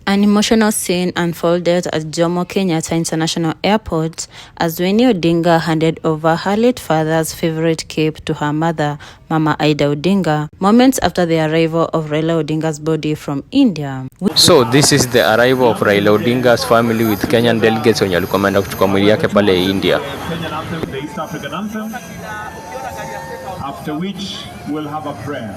An emotional scene unfolded at Jomo Kenyatta International Airport as Winnie Odinga handed over her late father's favorite cape to her mother, Mama Ida Odinga, moments after the arrival of Raila Odinga's body from India. So this is the arrival of Raila Odinga's family with Kenyan delegates wenye walikuwa wameenda kuchukua mwili yake pale India. The East African anthem, after which we'll have a prayer.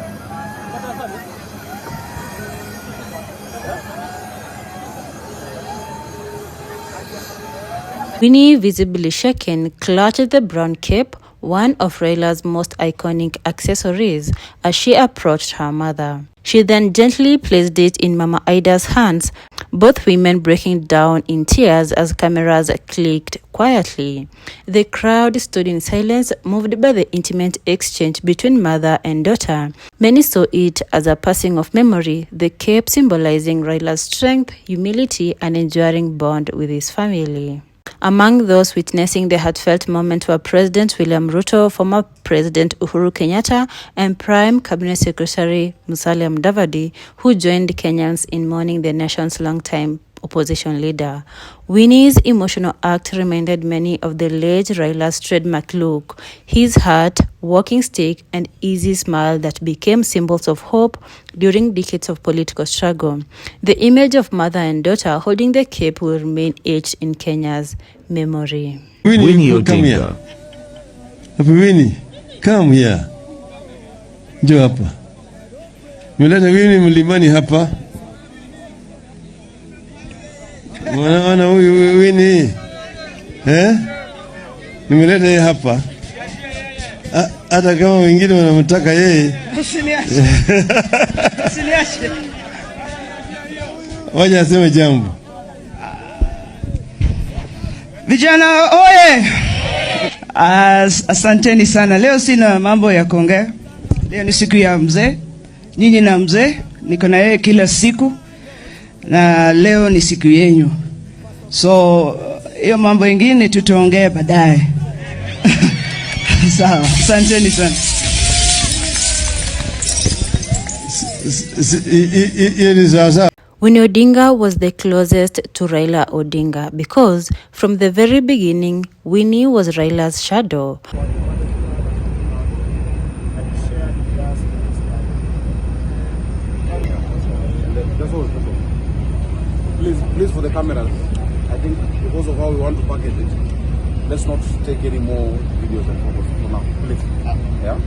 Winnie, visibly shaken, clutched the brown cape, one of Raila'S most iconic accessories, as she approached her mother. She then gently placed it in Mama Ida's hands, both women breaking down in tears as cameras clicked quietly. The crowd stood in silence, moved by the intimate exchange between mother and daughter. Many saw it as a passing of memory, the cape symbolizing Raila'S strength, humility, and enduring bond with his family. Among those witnessing the heartfelt moment were President William Ruto, former President Uhuru Kenyatta, and Prime Cabinet Secretary Musalia Mudavadi, who joined Kenyans in mourning the nation's longtime opposition leader. Winnie's emotional act reminded many of the late Raila'S trademark look, his hat, walking stick, and easy smile that became symbols of hope during decades of political struggle. The image of mother and daughter holding the cape will remain etched in Kenya's memory. Winnie Odinga. Winnie, come here. Njoo hapa. Nimeleta Winnie mlimani hapa. Mwana huyu Winnie. Nimeleta yeye hapa. Hata kama wengine wanamtaka yeye. Usiniache. Usiniache. Waje aseme jambo. Vijana oye! Asanteni sana. Leo sina mambo ya kuongea. Leo ni siku ya mzee. Nyinyi na mzee, niko na yeye kila siku. Na leo ni siku yenu. So, hiyo mambo ingine tutaongea baadaye. Sawa, asanteni sana. Winnie Odinga was the closest to Raila Odinga because from the very beginning, Winnie was Raila's shadow. Please for the cameras, I think because of how we want to package it, let's not take any more videos and photos for now, please. Yeah?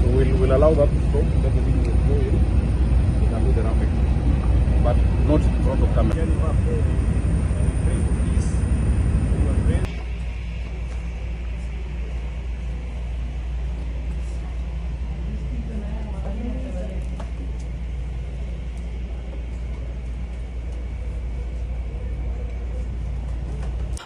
So we'll allow that to stop, let the video go in, we can do the wrapping, but not in front of camera.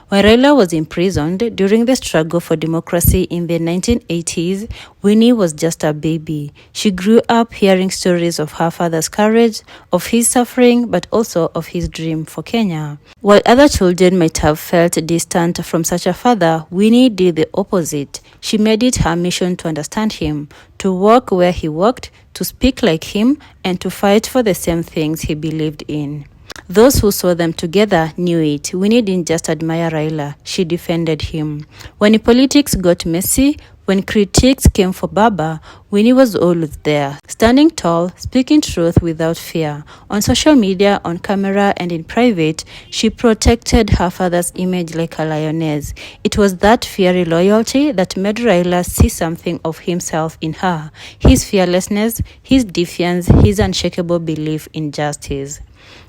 When Raila was imprisoned during the struggle for democracy in the 1980s, Winnie was just a baby. She grew up hearing stories of her father's courage, of his suffering, but also of his dream for Kenya. While other children might have felt distant from such a father, Winnie did the opposite. She made it her mission to understand him, to walk where he walked, to speak like him, and to fight for the same things he believed in. Those who saw them together knew it. Winnie didn't just admire Raila, she defended him. When politics got messy, when critics came for Baba, Winnie was always there, standing tall, speaking truth without fear. On social media, on camera, and in private, she protected her father's image like a lioness. It was that fiery loyalty that made Raila see something of himself in her, his fearlessness, his defiance, his unshakable belief in justice.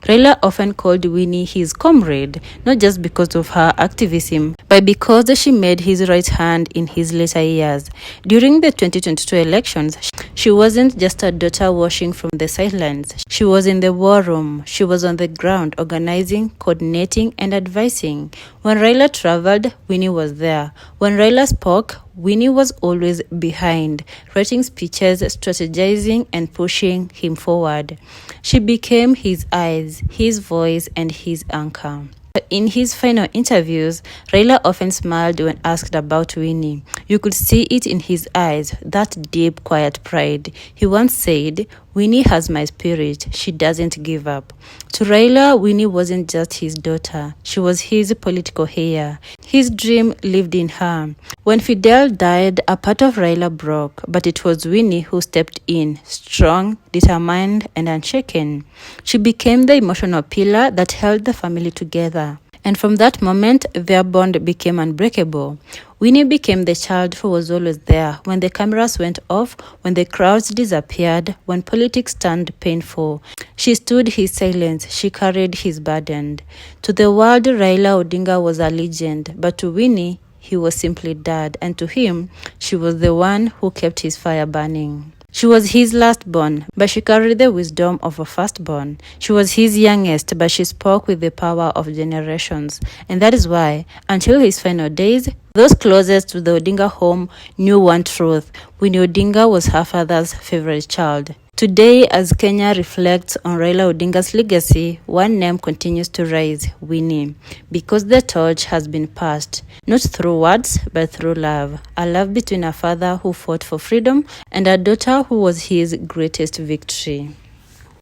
Raila often called Winnie his comrade, not just because of her activism, but because she made his right hand in his later years. During the 2022 elections, she wasn't just a daughter watching from the sidelines. She was in the war room. She was on the ground, organizing, coordinating, and advising. When Raila traveled, Winnie was there. When Raila spoke, Winnie was always behind, writing speeches, strategizing, and pushing him forward. She became his eyes, his voice, and his anchor. In his final interviews, Raila often smiled when asked about Winnie. You could see it in his eyes, that deep, quiet pride. He once said, Winnie has my spirit. She doesn't give up. To Raila, Winnie wasn't just his daughter. She was his political heir. His dream lived in her. When Fidel died, a part of Raila broke, but it was Winnie who stepped in, strong, determined, and unshaken. She became the emotional pillar that held the family together. And from that moment, their bond became unbreakable. Winnie became the child who was always there when the cameras went off, when the crowds disappeared, when politics turned painful. She stood his silence, she carried his burden. To the world, Raila Odinga was a legend, but to Winnie, he was simply Dad, and to him, she was the one who kept his fire burning. She was his lastborn, but she carried the wisdom of a firstborn. She was his youngest, but she spoke with the power of generations. And that is why, until his final days, those closest to the Odinga home knew one truth: Winnie Odinga was her father's favorite child. Today, as Kenya reflects on Raila Odinga's legacy, one name continues to rise: Winnie, because the torch has been passed, not through words, but through love. A love between a father who fought for freedom and a daughter who was his greatest victory.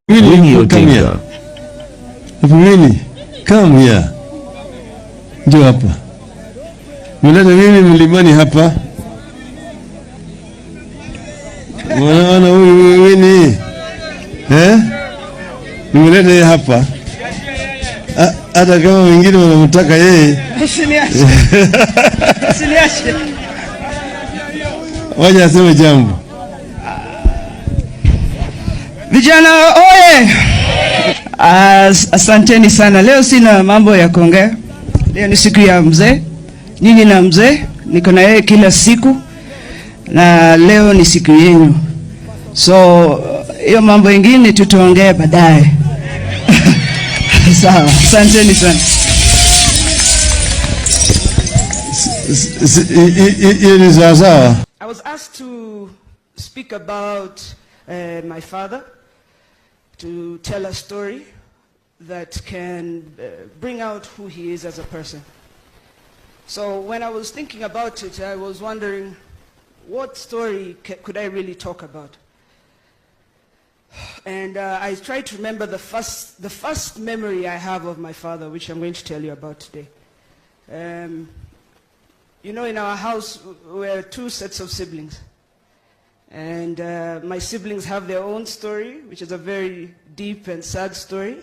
Winnie Odinga. Winnie, come here. Njoo hapa. Mleta mimi mlimani hapa. Mwana huyu Winnie. Nimeleta hapa. Hata kama wengine wanamtaka yeye. Usiniache. Usiniache. Waje aseme jambo. Vijana oye! Asanteni sana. Leo sina mambo ya kuongea. Leo ni siku ya mzee. Nyinyi na mzee, niko na yeye kila siku. Na leo ni siku yenu. So, hiyo mambo mengine tutaongea baadaye. Sawa, asanteni sana. I was asked to speak about my father, to tell a story that can bring out who he is as a person. So when I was thinking about it, I was wondering, what story could I really talk about? And I tried to remember the first memory I have of my father, which I'm going to tell you about today. You know, in our house, we're two sets of siblings. And my siblings have their own story, which is a very deep and sad story.